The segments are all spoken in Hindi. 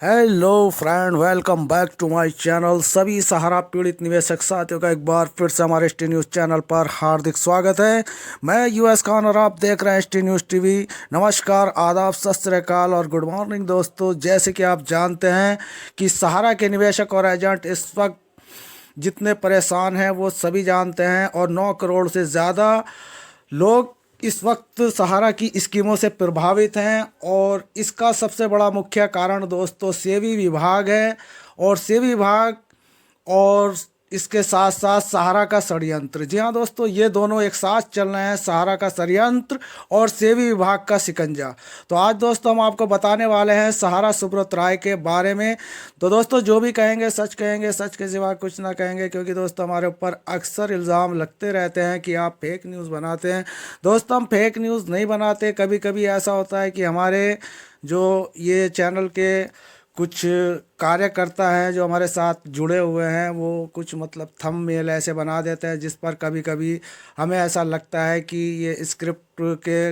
Hello friend, welcome back to my channel. सभी सहारा पीड़ित निवेशक साथियों का एक बार फिर से हमारे एसटी न्यूज़ चैनल पर हार्दिक स्वागत है। मैं यूएस खान और आप देख रहे हैं एसटी न्यूज़ टीवी। नमस्कार, आदाब, सत श्री अकाल और गुड मॉर्निंग दोस्तों। जैसे कि आप जानते हैं कि सहारा के निवेशक और एजेंट इस वक्त जितने परेशान हैं वो सभी जानते हैं, और 9 करोड़ से ज़्यादा लोग इस वक्त सहारा की स्कीमों से प्रभावित हैं। और इसका सबसे बड़ा मुख्य कारण दोस्तों सेबी विभाग है, और सेबी विभाग और इसके साथ साथ सहारा का षड्यंत्र। जी हाँ दोस्तों, ये दोनों एक साथ चल रहे हैं, सहारा का षड्यंत्र और सेबी विभाग का शिकंजा। तो आज दोस्तों हम आपको बताने वाले हैं सहारा सुब्रत राय के बारे में। तो दोस्तों जो भी कहेंगे, सच के सिवा कुछ ना कहेंगे, क्योंकि दोस्तों हमारे ऊपर अक्सर इल्ज़ाम लगते रहते हैं कि आप फेक न्यूज़ बनाते हैं। दोस्तों हम फेक न्यूज़ नहीं बनाते। कभी कभी ऐसा होता है कि हमारे जो ये चैनल के कुछ कार्यकर्ता हैं जो हमारे साथ जुड़े हुए हैं, वो कुछ मतलब थंबनेल ऐसे बना देते हैं जिस पर कभी कभी हमें ऐसा लगता है कि ये स्क्रिप्ट के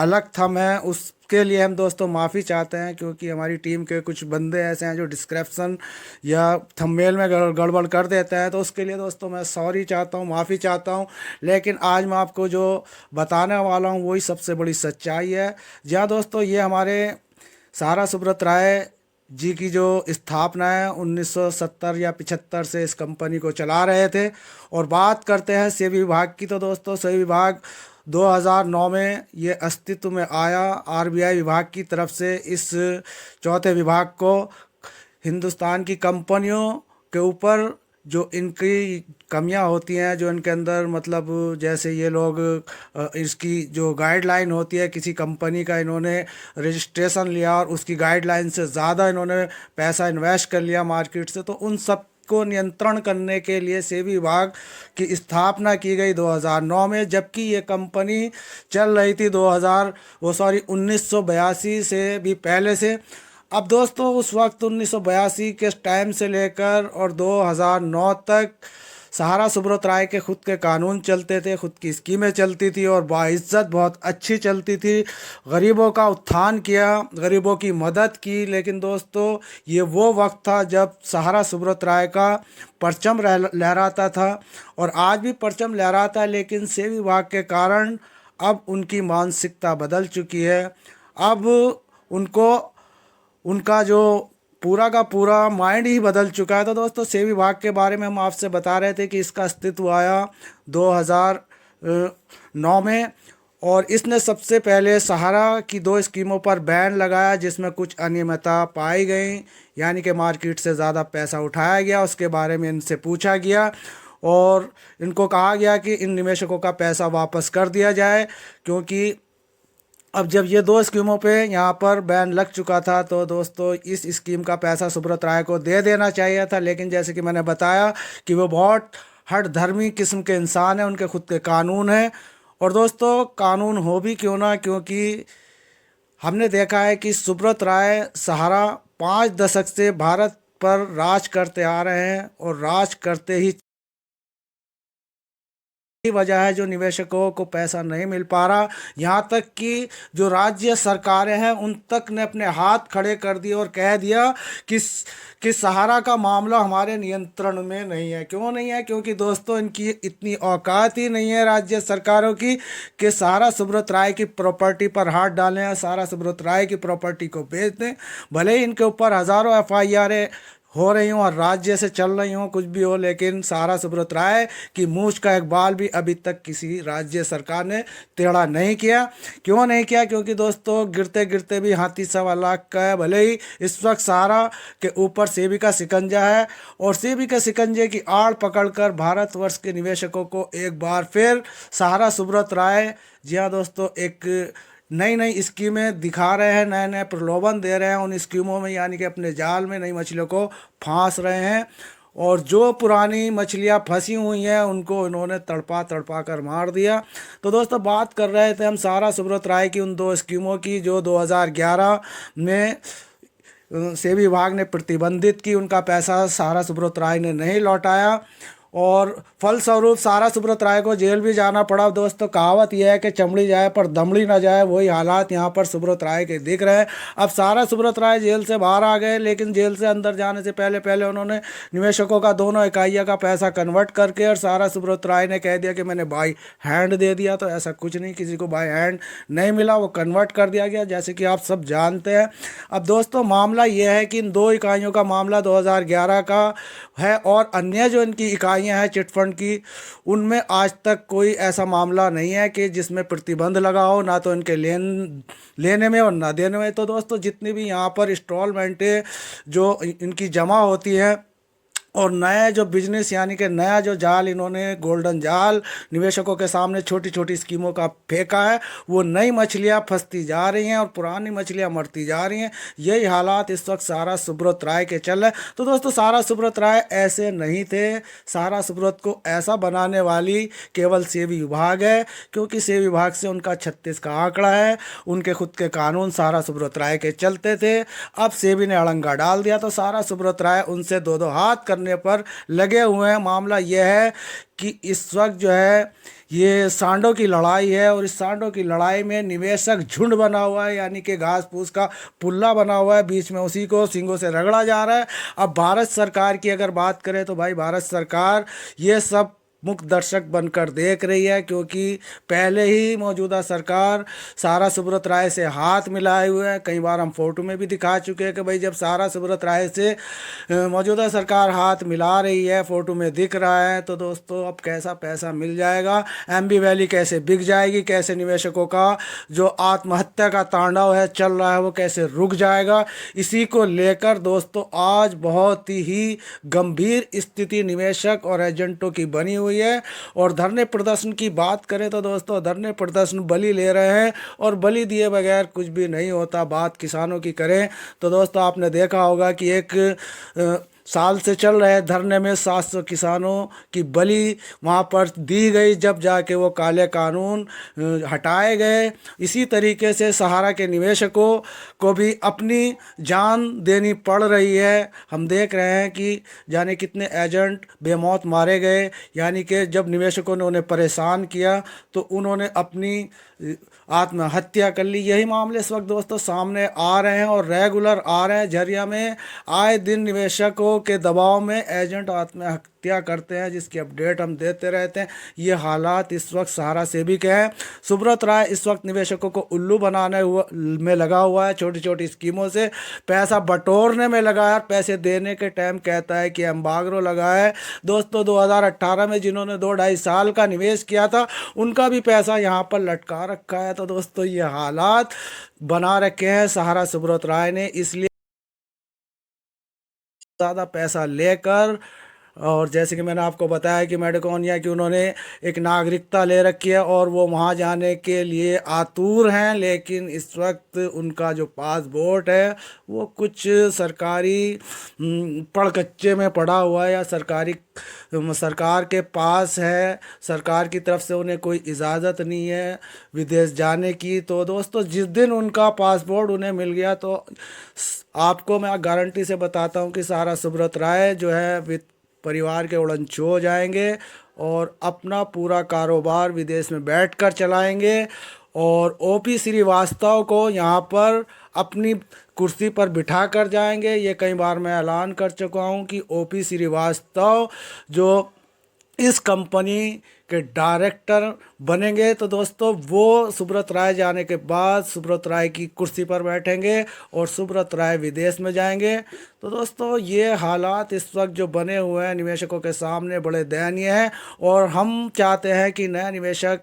अलग थंब हैं। उसके लिए हम दोस्तों माफ़ी चाहते हैं, क्योंकि हमारी टीम के कुछ बंदे ऐसे हैं जो डिस्क्रिप्शन या थंबनेल में गड़बड़ कर देते हैं। तो उसके लिए दोस्तों मैं सॉरी चाहता हूँ, माफ़ी चाहता हूँ। लेकिन आज मैं आपको जो बताने वाला हूँ वही सबसे बड़ी सच्चाई है। जहाँ दोस्तों ये हमारे सहारा सुब्रत राय जी की जो स्थापना है 1970 या 75 से इस कंपनी को चला रहे थे। और बात करते हैं सेबी विभाग की, तो दोस्तों सेबी विभाग 2009 में ये अस्तित्व में आया। आरबीआई विभाग की तरफ से इस चौथे विभाग को हिंदुस्तान की कंपनियों के ऊपर जो इनकी कमियां होती हैं, जो इनके अंदर मतलब जैसे ये लोग इसकी जो गाइडलाइन होती है, किसी कंपनी का इन्होंने रजिस्ट्रेशन लिया और उसकी गाइडलाइन से ज़्यादा इन्होंने पैसा इन्वेस्ट कर लिया मार्केट से, तो उन सब को नियंत्रण करने के लिए सेबी विभाग की स्थापना की गई 2009 में। जबकि ये कंपनी चल रही थी 1982 से भी पहले से। अब दोस्तों उस वक्त 1982 के टाइम से लेकर और 2009 तक सहारा सुब्रत राय के खुद के कानून चलते थे, खुद की स्कीमें चलती थी और बाइज्जत बहुत अच्छी चलती थी। गरीबों का उत्थान किया, गरीबों की मदद की। लेकिन दोस्तों ये वो वक्त था जब सहारा सुब्रत राय का परचम लहराता था, और आज भी परचम लहराता है। लेकिन सेबी विभाग के कारण अब उनकी मानसिकता बदल चुकी है। अब उनको उनका जो पूरा का पूरा माइंड ही बदल चुका है। तो दोस्तों सेबी विभाग के बारे में हम आपसे बता रहे थे कि इसका अस्तित्व आया 2009 में, और इसने सबसे पहले सहारा की 2 स्कीमों पर बैन लगाया जिसमें कुछ अनियमितता पाई गई, यानी कि मार्केट से ज़्यादा पैसा उठाया गया। उसके बारे में इनसे पूछा गया और इनको कहा गया कि इन निवेशकों का पैसा वापस कर दिया जाए, क्योंकि अब जब ये 2 स्कीमों पे यहाँ पर बैन लग चुका था, तो दोस्तों इस स्कीम का पैसा सुब्रत राय को दे देना चाहिए था। लेकिन जैसे कि मैंने बताया कि वो बहुत हठ धर्मी किस्म के इंसान हैं, उनके खुद के कानून हैं। और दोस्तों कानून हो भी क्यों ना, क्योंकि हमने देखा है कि सुब्रत राय सहारा 5 दशक से भारत पर राज करते आ रहे हैं, और राज करते ही वजह है जो निवेशकों को पैसा नहीं मिल पा रहा। यहाँ तक कि जो राज्य सरकारें हैं उन तक ने अपने हाथ खड़े कर दिए और कह दिया कि सहारा का मामला हमारे नियंत्रण में नहीं है। क्यों नहीं है? क्योंकि दोस्तों इनकी इतनी औकात ही नहीं है राज्य सरकारों की कि सहारा सुब्रत राय की प्रॉपर्टी पर हाथ डालें या सहारा सुब्रत राय की प्रॉपर्टी को बेच दें। भले ही इनके ऊपर हज़ारों एफआईआर हो रही हूँ और राज्य से चल रही हूँ, कुछ भी हो, लेकिन सहारा सुब्रत राय की मूंछ का एक बाल भी अभी तक किसी राज्य सरकार ने टेढ़ा नहीं किया। क्यों नहीं किया? क्योंकि दोस्तों गिरते गिरते भी हाथी 1.25 लाख का है। भले ही इस वक्त सहारा के ऊपर सेबी का शिकंजा है, और सेबी के शिकंजे की आड़ पकड़कर भारतवर्ष के निवेशकों को एक बार फिर सहारा सुब्रत राय, जी हाँ दोस्तों, एक नई नई स्कीमें दिखा रहे हैं, नए नए प्रलोभन दे रहे हैं उन स्कीमों में, यानी कि अपने जाल में नई मछलियों को फांस रहे हैं। और जो पुरानी मछलियां फंसी हुई हैं उनको इन्होंने तड़पा तड़पा कर मार दिया। तो दोस्तों बात कर रहे थे हम सहारा सुब्रत राय की उन 2 स्कीमों की जो 2011 में सेबी विभाग ने प्रतिबंधित की। उनका पैसा सहारा सुब्रत राय ने नहीं लौटाया, और फलस्वरूप सारा सुब्रत राय को जेल भी जाना पड़ा। दोस्तों कहावत यह है कि चमड़ी जाए पर दमड़ी ना जाए, वही हालात यहाँ पर सुब्रत राय के दिख रहे हैं। अब सारा सुब्रत राय जेल से बाहर आ गए, लेकिन जेल से अंदर जाने से पहले पहले उन्होंने निवेशकों का दोनों इकाइयों का पैसा कन्वर्ट करके, और सारा सुब्रत राय ने कह दिया कि मैंने बाई हैंड दे दिया। तो ऐसा कुछ नहीं, किसी को बाई हैंड नहीं मिला, वो कन्वर्ट कर दिया गया, जैसे कि आप सब जानते हैं। अब दोस्तों मामला यह है कि इन दो इकाइयों का मामला 2011 का है, और अन्य जो इनकी इकाइयां हैं चिटफंड की, उनमें आज तक कोई ऐसा मामला नहीं है कि जिसमें प्रतिबंध लगा हो, ना तो इनके लेने में और ना देने में। तो दोस्तों जितनी भी यहाँ पर इंस्टॉलमेंटें जो इनकी जमा होती है, और नया जो बिजनेस यानी कि नया जो जाल इन्होंने गोल्डन जाल निवेशकों के सामने छोटी छोटी स्कीमों का फेंका है, वो नई मछलियां फंसती जा रही हैं और पुरानी मछलियां मरती जा रही हैं। यही हालात इस वक्त सारा सुब्रत राय के चल रहे हैं। तो दोस्तों सारा सुब्रत राय ऐसे नहीं थे। सारा सुब्रत को ऐसा बनाने वाली केवल सेबी विभाग है, क्योंकि सेबी विभाग से उनका 36 का आंकड़ा है, उनके खुद के कानून सारा सुब्रत राय के चलते थे। अब सेबी ने अड़ंगा डाल दिया, तो सारा सुब्रत राय उनसे दो दो हाथ करने पर लगे हुए हैं। मामला यह है कि इस वक्त जो है ये सांडों की लड़ाई है, और इस सांडों की लड़ाई में निवेशक झुंड बना हुआ है, यानी कि घास फूस का पुल्ला बना हुआ है, बीच में उसी को सींगों से रगड़ा जा रहा है। अब भारत सरकार की अगर बात करें तो भाई भारत सरकार ये सब मुख्य दर्शक बनकर देख रही है, क्योंकि पहले ही मौजूदा सरकार सारा सुब्रत राय से हाथ मिलाए हुए है। कई बार हम फोटो में भी दिखा चुके हैं कि भाई जब सारा सुब्रत राय से मौजूदा सरकार हाथ मिला रही है, फोटो में दिख रहा है, तो दोस्तों अब कैसा पैसा मिल जाएगा, एमबी वैली कैसे बिक जाएगी, कैसे निवेशकों का जो आत्महत्या का तांडव है चल रहा है वो कैसे रुक जाएगा। इसी को लेकर दोस्तों आज बहुत ही गंभीर स्थिति निवेशक और एजेंटों की बनी हुई है। और धरने प्रदर्शन की बात करें तो दोस्तों धरने प्रदर्शन बलि ले रहे हैं, और बलि दिए बगैर कुछ भी नहीं होता। बात किसानों की करें तो दोस्तों आपने देखा होगा कि एक साल से चल रहे धरने में 700 किसानों की बलि वहाँ पर दी गई, जब जाके वो काले कानून हटाए गए। इसी तरीके से सहारा के निवेशकों को भी अपनी जान देनी पड़ रही है। हम देख रहे हैं कि जाने कितने एजेंट बेमौत मारे गए, यानी कि जब निवेशकों ने उन्हें परेशान किया तो उन्होंने अपनी आत्महत्या कर ली। यही मामले इस वक्त दोस्तों सामने आ रहे हैं और रेगुलर आ रहे हैं। झरिया में आए दिन निवेशकों के दबाव में एजेंट आत्महत्या करते हैं, जिसकी अपडेट हम देते रहते हैं। ये हालात इस वक्त सहारा सेबी के हैं। सुब्रत राय इस वक्त निवेशकों को उल्लू बनाने में लगा हुआ है, छोटी छोटी स्कीमों से पैसा बटोरने में लगा है। पैसे देने के टाइम कहता है कि एम्बार्गो लगा है। दोस्तों 2018 में जिन्होंने 2-2.5 साल का निवेश किया था उनका भी पैसा यहाँ पर लटका रखा है। तो दोस्तों ये हालात बना रखे हैं सहारा सुब्रत राय ने, इसलिए ज़्यादा पैसा लेकर, और जैसे कि मैंने आपको बताया कि मैडोकोनिया की उन्होंने एक नागरिकता ले रखी है और वो वहाँ जाने के लिए आतुर हैं, लेकिन इस वक्त उनका जो पासपोर्ट है वो कुछ सरकारी पड़ कच्चे में पड़ा हुआ है, या सरकार के पास है, सरकार की तरफ से उन्हें कोई इजाज़त नहीं है विदेश जाने की। तो दोस्तों जिस दिन उनका पासपोर्ट उन्हें मिल गया तो आपको मैं गारंटी से बताता हूँ कि सारा सुब्रत राय जो है परिवार के उड़नछू हो जाएंगे और अपना पूरा कारोबार विदेश में बैठकर चलाएंगे। और ओपी श्रीवास्तव को यहाँ पर अपनी कुर्सी पर बिठा कर जाएंगे। ये कई बार मैं ऐलान कर चुका हूँ कि ओपी श्रीवास्तव जो इस कंपनी के डायरेक्टर बनेंगे, तो दोस्तों वो सुब्रत राय जाने के बाद सुब्रत राय की कुर्सी पर बैठेंगे और सुब्रत राय विदेश में जाएंगे। तो दोस्तों ये हालात इस वक्त जो बने हुए हैं निवेशकों के सामने बड़े दयनीय हैं, और हम चाहते हैं कि नए निवेशक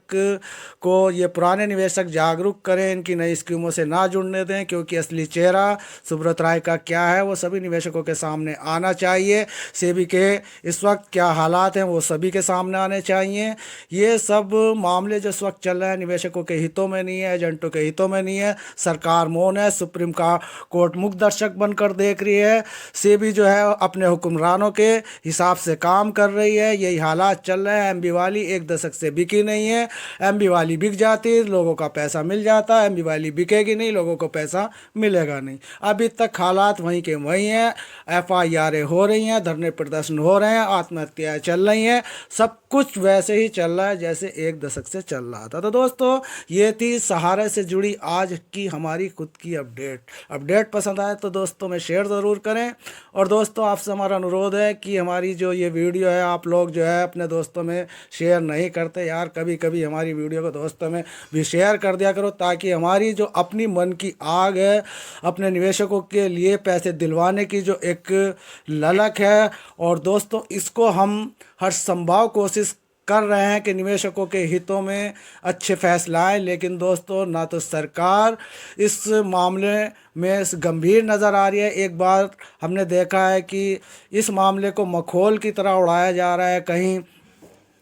को ये पुराने निवेशक जागरूक करें, इनकी नई स्कीमों से ना जुड़ने दें, क्योंकि असली चेहरा सुब्रत राय का क्या है वो सभी निवेशकों के सामने आना चाहिए। सेबी के इस वक्त क्या हालात हैं वो सभी के सामने आने चाहिए। हैं। ये सब मामले जो इस वक्त चल रहे हैं निवेशकों के हितों में नहीं है, एजेंटों के हितों में नहीं है। सरकार मौन है, सुप्रीम कोर्ट मुख्य दर्शक बनकर देख रही है, सेबी जो है अपने हुक्मरानों के हिसाब से काम कर रही है। यही हालात चल रहे हैं। एमबी वाली एक दशक से बिकी नहीं है। एमबी वाली बिक जाती, लोगों का पैसा मिल जाता। एमबी वाली बिकेगी नहीं, लोगों को पैसा मिलेगा नहीं। अभी तक हालात वहीं के वहीं हैं। एफआईआर हो रही हैं, धरने प्रदर्शन हो रहे हैं, आत्महत्याएं चल रही हैं। सब कुछ वैसे ही चल रहा है जैसे एक दशक से चल रहा था। तो दोस्तों, ये थी सहारा से जुड़ी आज की हमारी खुद की अपडेट पसंद आए तो दोस्तों में शेयर ज़रूर करें। और दोस्तों, आपसे हमारा अनुरोध है कि हमारी जो ये वीडियो है आप लोग जो है अपने दोस्तों में शेयर नहीं करते यार। कभी कभी हमारी वीडियो को दोस्तों में भी शेयर कर दिया करो, ताकि हमारी जो अपनी मन की आग है, अपने निवेशकों के लिए पैसे दिलवाने की जो एक ललक है, और दोस्तों इसको हम हर संभव कोशिश कर रहे हैं कि निवेशकों के हितों में अच्छे फैसला आए। लेकिन दोस्तों, ना तो सरकार इस मामले में गंभीर नज़र आ रही है। एक बार हमने देखा है कि इस मामले को मखौल की तरह उड़ाया जा रहा है। कहीं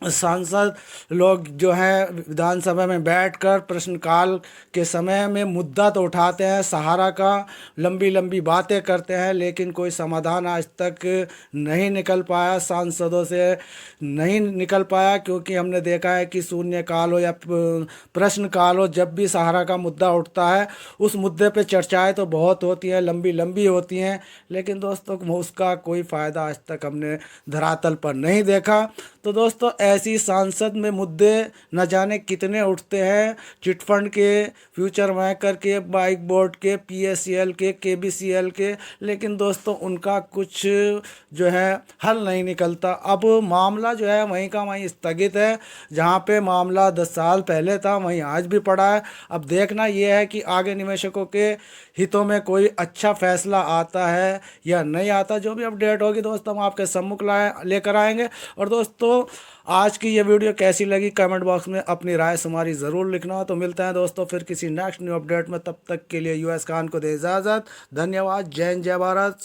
सांसद लोग जो हैं विधानसभा में बैठकर प्रश्नकाल के समय में मुद्दा तो उठाते हैं सहारा का, लंबी लंबी बातें करते हैं, लेकिन कोई समाधान आज तक नहीं निकल पाया, सांसदों से नहीं निकल पाया। क्योंकि हमने देखा है कि शून्यकाल हो या प्रश्नकाल हो, जब भी सहारा का मुद्दा उठता है उस मुद्दे पे चर्चाएं तो बहुत होती हैं, लंबी लंबी होती हैं, लेकिन दोस्तों उसका कोई फ़ायदा आज तक हमने धरातल पर नहीं देखा। तो दोस्तों, ऐसी सांसद में मुद्दे न जाने कितने उठते हैं, चिटफंड के, फ्यूचर मैकर के, बाइक बोर्ड के, पीएससीएल के, केबीसीएल के, लेकिन दोस्तों उनका कुछ जो है हल नहीं निकलता। अब मामला जो है वहीं का वहीं स्थगित है। जहां पे मामला 10 साल पहले था वहीं आज भी पड़ा है। अब देखना ये है कि आगे निवेशकों के हितों में कोई अच्छा फैसला आता है या नहीं आता। जो भी अपडेट होगी दोस्तों हम आपके सम्मुख लेकर आएंगे। और दोस्तों, आज की ये वीडियो कैसी लगी कमेंट बॉक्स में अपनी राय हमारी ज़रूर लिखना। तो मिलते हैं दोस्तों फिर किसी नेक्स्ट न्यू अपडेट में। तब तक के लिए यूएस खान को दे इजाज़त। धन्यवाद। जय हिंद, जय भारत।